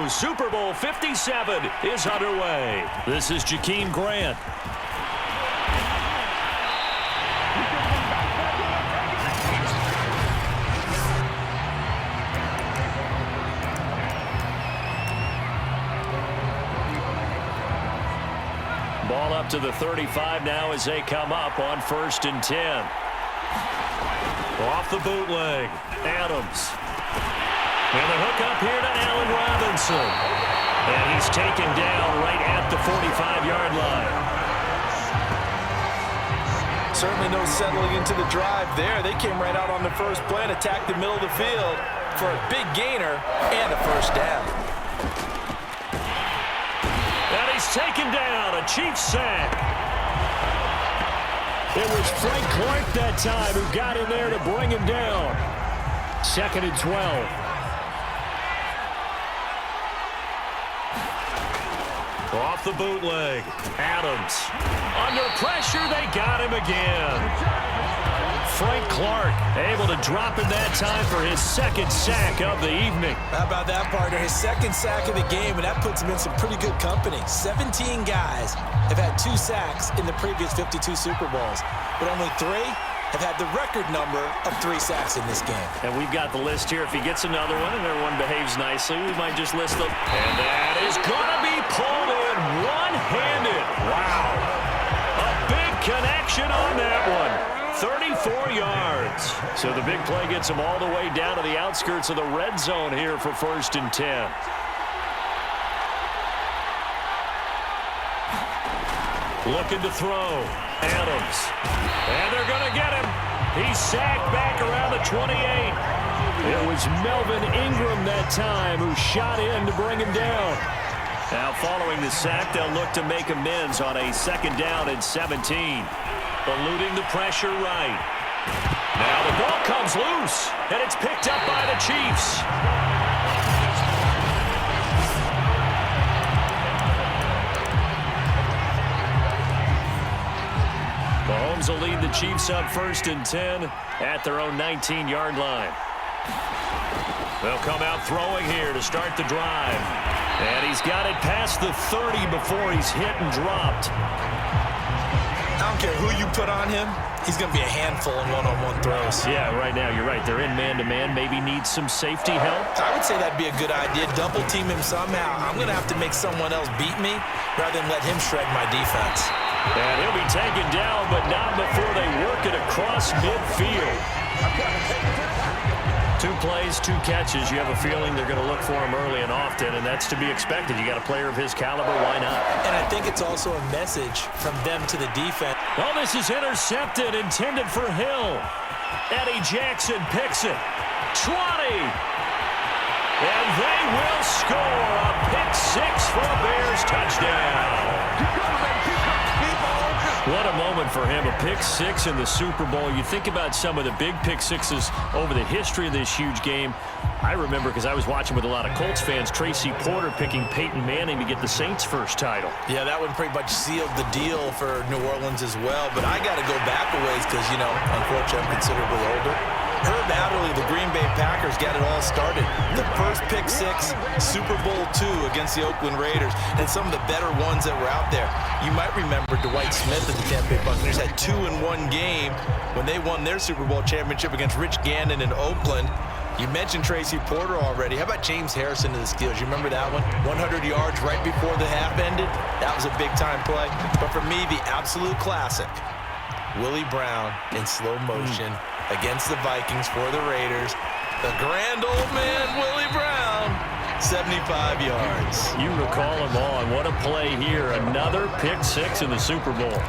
go. Super Bowl 57 is underway. This is Jakeem Grant. Ball up to the 35 now as they come up on 1st and 10. Off the bootleg, Adams. And the hook up here to Allen Robinson. And he's taken down right at the 45-yard line. Certainly no settling into the drive there. They came right out on the first play and attacked the middle of the field for a big gainer and a first down. And he's taken down, a Chiefs sack. It was Frank Clark that time who got in there to bring him down. 2nd and 12. Off the bootleg, Adams. Under pressure, they got him again. Frank Clark able to drop in that time for his 2nd sack of the evening. How about that, partner? His 2nd sack of the game, and that puts him in some pretty good company. 17 guys have had 2 sacks in the previous 52 Super Bowls, but only 3 have had the record number of 3 sacks in this game. And we've got the list here. If he gets another one and everyone behaves nicely, we might just list them. And that is going to be pulled in one-handed. Wow. A big connection on that one. 34 yards. So the big play gets him all the way down to the outskirts of the red zone here for 1st and 10. Looking to throw. Adams. And they're going to get him. He's sacked back around the 28. It was Melvin Ingram that time who shot in to bring him down. Now following the sack, they'll look to make amends on a 2nd down and 17. Eluding the pressure right. Now the ball comes loose, and it's picked up by the Chiefs. Mahomes will lead the Chiefs up 1st and 10 at their own 19-yard line. They'll come out throwing here to start the drive. And he's got it past the 30 before he's hit and dropped. I don't care who you put on him, he's going to be a handful in one-on-one throws. Yeah, right now, you're right. They're in man-to-man. Maybe needs some safety help. I would say that'd be a good idea. Double team him somehow. I'm going to have to make someone else beat me rather than let him shred my defense. And he'll be taken down, but not before they work it across midfield. 2 plays, 2 catches. You have a feeling they're going to look for him early and often, and that's to be expected. You got a player of his caliber, why not? And I think it's also a message from them to the defense. Well, this is intercepted, intended for Hill. Eddie Jackson picks it. 20. And they will score a pick-6 for a Bears touchdown. What a moment for him, a pick-6 in the Super Bowl. You think about some of the big pick-6s over the history of this huge game. I remember, because I was watching with a lot of Colts fans, Tracy Porter picking Peyton Manning to get the Saints' first title. Yeah, that one pretty much sealed the deal for New Orleans as well. But I got to go back a ways because, you know, unfortunately I'm considerably older. Herb Adderley, the Green Bay Packers, got it all started. The first pick-6, Super Bowl II against the Oakland Raiders, and some of the better ones that were out there. You might remember Dwight Smith of the Tampa Bay Buccaneers had 2 in one game when they won their Super Bowl championship against Rich Gannon in Oakland. You mentioned Tracy Porter already. How about James Harrison to the Steelers? You remember that one? 100 yards right before the half ended. That was a big-time play. But for me, the absolute classic, Willie Brown in slow motion against the Vikings for the Raiders. The grand old man, Willie Brown, 75 yards. You recall them all, and what a play here. Another pick-6 in the Super Bowl.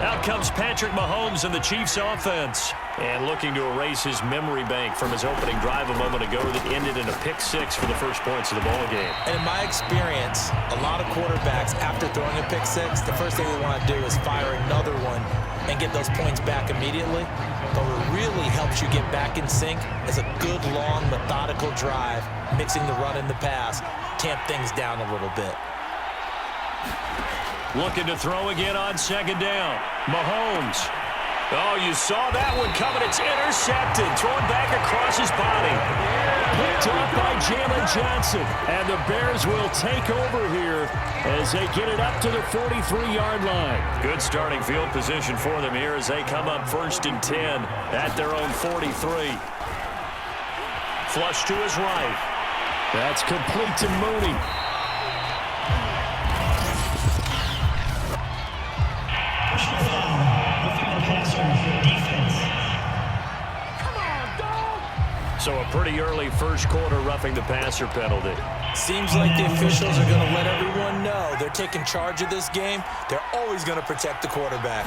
Out comes Patrick Mahomes and the Chiefs offense. And looking to erase his memory bank from his opening drive a moment ago that ended in a pick-6 for the first points of the ball game. And in my experience, a lot of quarterbacks, after throwing a pick-6, the first thing they want to do is fire another one and get those points back immediately. But what really helps you get back in sync is a good, long, methodical drive, mixing the run and the pass, tamp things down a little bit. Looking to throw again on 2nd down. Mahomes. Oh, you saw that one coming. It's intercepted. Thrown back across his body. Picked up by Jalen Johnson. And the Bears will take over here as they get it up to the 43-yard line. Good starting field position for them here as they come up 1st and 10 at their own 43. Flush to his right. That's complete to Mooney. So a pretty early first quarter roughing the passer penalty. Seems like the officials are going to let everyone know they're taking charge of this game. They're always going to protect the quarterback.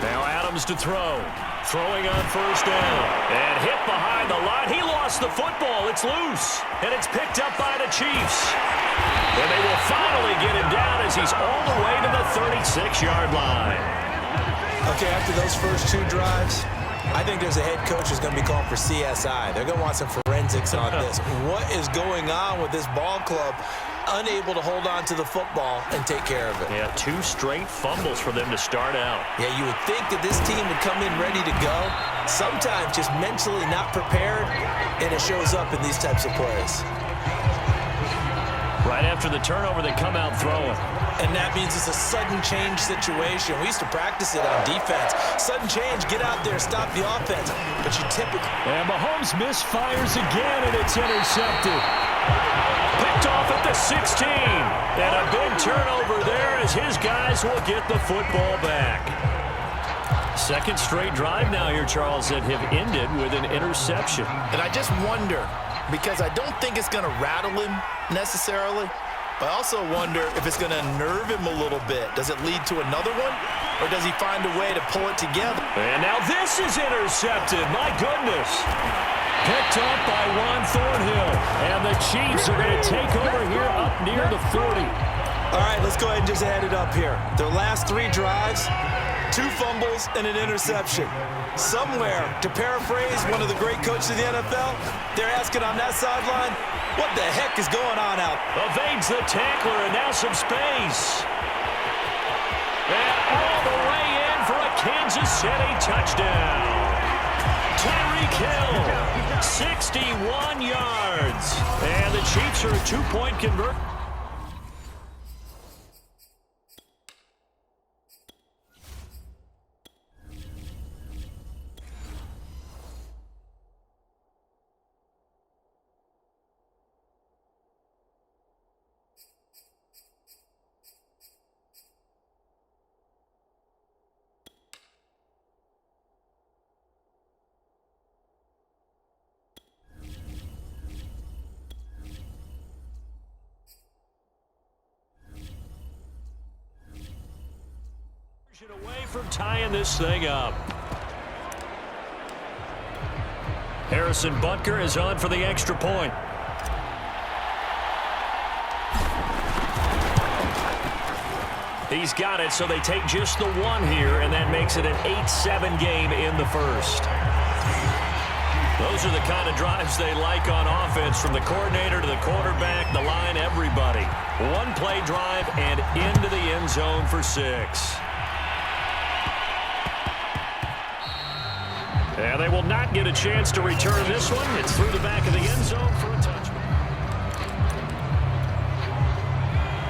Now Adams to throw. Throwing on 1st down. And hit behind the line. He lost the football. It's loose. And it's picked up by the Chiefs. And they will finally get him down as he's all the way to the 36-yard line. Okay, after those first 2 drives, I think there's a head coach who's going to be calling for CSI. They're going to want some forensics on this. What is going on with this ball club? Unable to hold on to the football and take care of it. Yeah, 2 straight fumbles for them to start out. Yeah, you would think that this team would come in ready to go. Sometimes just mentally not prepared, and it shows up in these types of plays. Right after the turnover, they come out throwing. And that means it's a sudden change situation. We used to practice it on defense. Sudden change, get out there, stop the offense. But you typically... And Mahomes misfires again, and it's intercepted. Picked off at the 16. And a big turnover there as his guys will get the football back. Second straight drive now here, Charles, that have ended with an interception. And I just wonder, because I don't think it's going to rattle him necessarily, but I also wonder if it's going to nerve him a little bit. Does it lead to another one, or does he find a way to pull it together? And now this is intercepted. My goodness. Picked up by Juan Thornhill. And the Chiefs are going to take over here up near the 40. All right, let's go ahead and just add it up here. Their last 3 drives, 2 fumbles and an interception. Somewhere, to paraphrase one of the great coaches of the NFL, they're asking on that sideline, what the heck is going on out? Evades the tackler, and now some space. And all the way in for a Kansas City touchdown. Tyreek Hill, 61 yards. And the Chiefs are a 2-point convert. Away from tying this thing up. Harrison Butker is on for the extra point. He's got it, so they take just the 1 here, and that makes it an 8-7 game in the first. Those are the kind of drives they like on offense, from the coordinator to the quarterback, the line, everybody. 1-play drive and into the end zone for 6. And they will not get a chance to return this one. It's through the back of the end zone for a touchdown.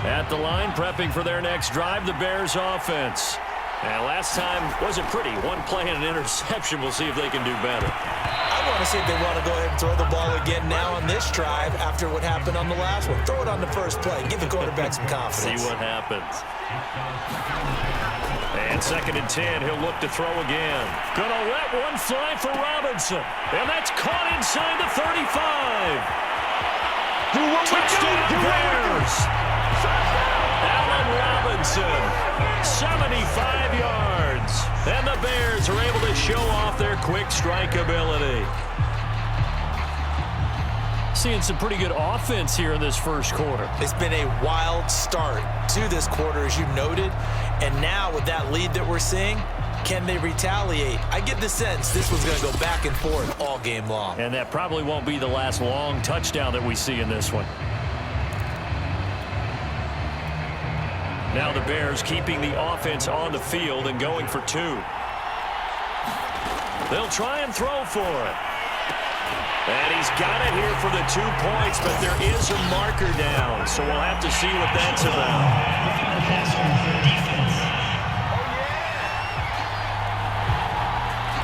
At the line, prepping for their next drive, the Bears offense. And last time wasn't pretty. 1 play and an interception. We'll see if they can do better. I want to see if they want to go ahead and throw the ball again now on this drive after what happened on the last one. Throw it on the first play. Give the quarterback some confidence. See what happens. And 2nd and 10, he'll look to throw again. Gonna let one fly for Robinson. And that's caught inside the 35. Touchdown Bears. Allen Robinson, 75 yards. And the Bears are able to show off their quick strike ability. Seeing some pretty good offense here in this first quarter. It's been a wild start to this quarter, as you noted. And now with that lead that we're seeing, can they retaliate? I get the sense this was going to go back and forth all game long. And that probably won't be the last long touchdown that we see in this one. Now the Bears keeping the offense on the field and going for 2. They'll try and throw for it. And he's got it here for the 2 points, but there is a marker down, so we'll have to see what that's about.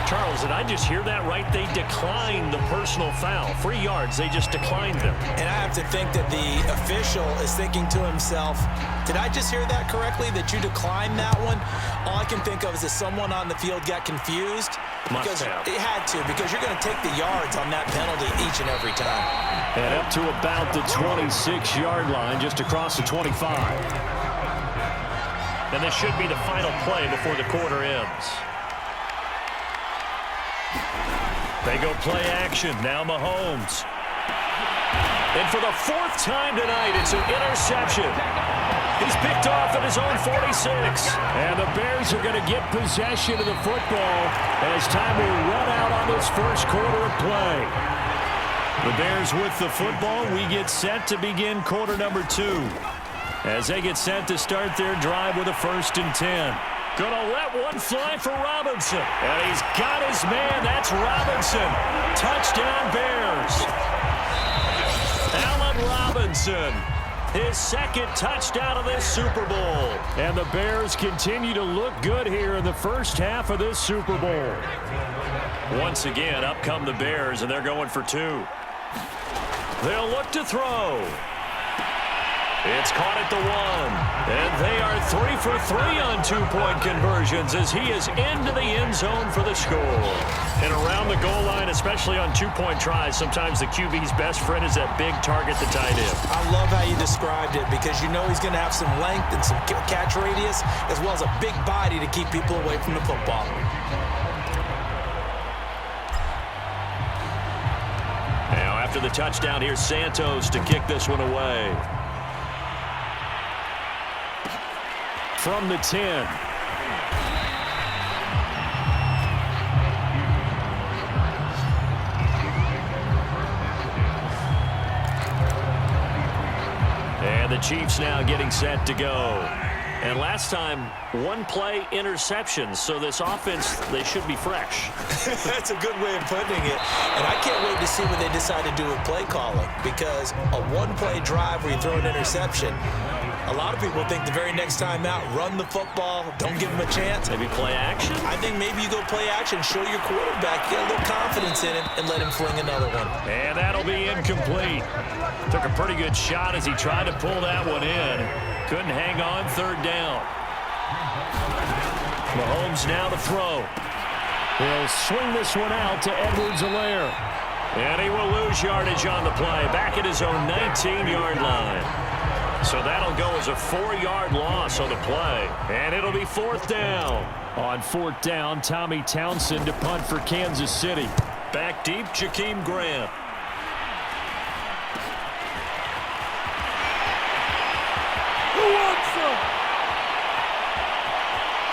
Charles, did I just hear that right? They declined the personal foul. 3 yards, they just declined them. And I have to think that the official is thinking to himself, did I just hear that correctly, that you declined that one? All I can think of is that someone on the field got confused. Because it had to, because you're going to take the yards on that penalty each and every time. And up to about the 26-yard line, just across the 25. And this should be the final play before the quarter ends. They go play action. Now Mahomes. And for the 4th time tonight, it's an interception. He's picked off at his own 46. And the Bears are going to get possession of the football as time will run out on this first quarter of play. The Bears with the football. We get set to begin quarter number 2. As they get set to start their drive with a 1st and 10. Gonna let one fly for Robinson. And he's got his man. That's Robinson. Touchdown, Bears. Allen Robinson. His 2nd touchdown of this Super Bowl. And the Bears continue to look good here in the first half of this Super Bowl. Once again, up come the Bears, and they're going for 2. They'll look to throw. It's caught at the 1. And they are 3 for 3 on 2-point conversions as he is into the end zone for the score. And around the goal line, especially on 2-point tries, sometimes the QB's best friend is that big target, the tight end. I love how you described it because you know he's going to have some length and some catch radius as well as a big body to keep people away from the football. Now after the touchdown, here's Santos to kick this one away. From the 10. And the Chiefs now getting set to go. And last time, 1 play interception, so this offense, they should be fresh. That's a good way of putting it. And I can't wait to see what they decide to do with play calling because a 1-play drive where you throw an interception, a lot of people think the very next time out, run the football, don't give him a chance. Maybe play action? I think maybe you go play action, show your quarterback, get a little confidence in him, and let him fling another one. And that'll be incomplete. Took a pretty good shot as he tried to pull that one in. Couldn't hang on 3rd down. Mahomes now to throw. He'll swing this one out to Edwards-Helaire. And he will lose yardage on the play, back at his own 19-yard line. So that'll go as a 4-yard loss on the play. And it'll be 4th down. On 4th down, Tommy Townsend to punt for Kansas City. Back deep, Jakeem Grant. Who wants them?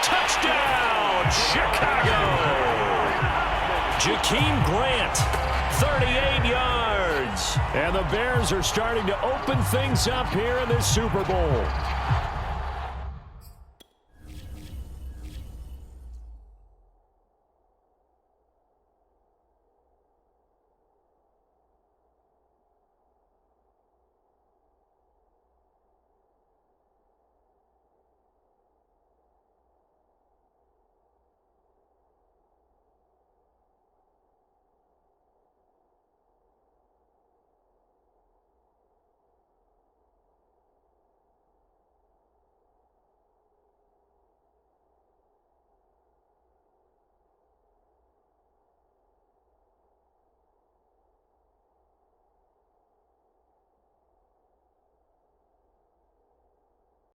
Touchdown, Chicago. Jakeem Grant, 38 yards. And the Bears are starting to open things up here in this Super Bowl.